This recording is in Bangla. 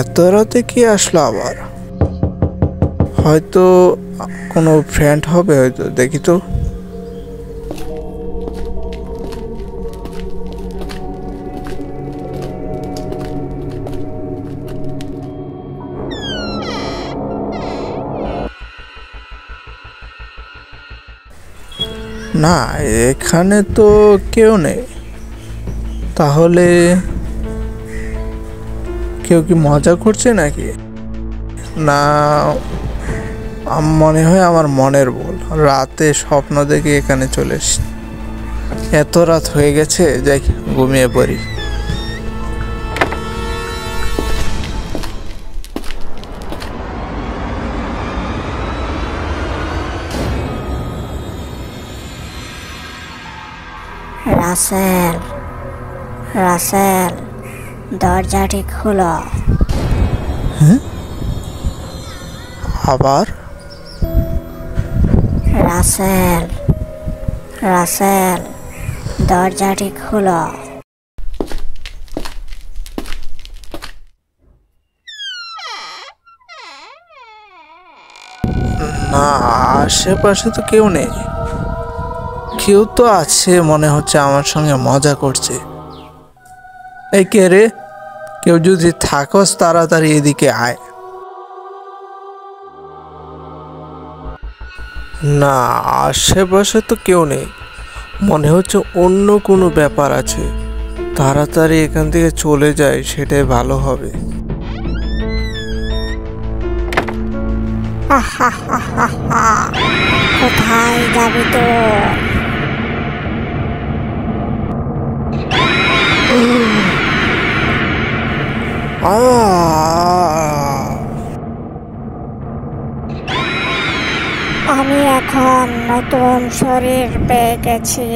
এত রাতে কি আসলো আবার? হয়তো কোনো ফ্রেন্ড হবে, হয়তো দেখি তো। না, এখানে তো কেউ নেই। তাহলে কেউ কি মজা করছে নাকি? না, মনে হয় আমার মনের ভুল। রাতে স্বপ্ন দেখে এখানে চলে এসেছি। এত রাত হয়ে গেছে, যাই ঘুমিয়ে পড়ি। রাসেল, রাসেল, দরজাটি খোলো। আবার? রাসেল, রাসেল, দরজাটি খোলো। না, আশেপাশে তো কেউ নেই। কেউ তো আছে, মনে হচ্ছে আমার সঙ্গে মজা করছে। এই কে রে? কেউ যদি থাকস তাড়াতাড়ি এদিকে আয়। না, আশেপাশে তো কেউ নেই। মনে হচ্ছে অন্য কোনো ব্যাপার আছে। তাড়াতাড়ি এখান থেকে চলে যায়, সেটাই ভালো হবে। কোথায় যাবি তো? আমি এখন নতুন শরীর পেয়ে গেছি।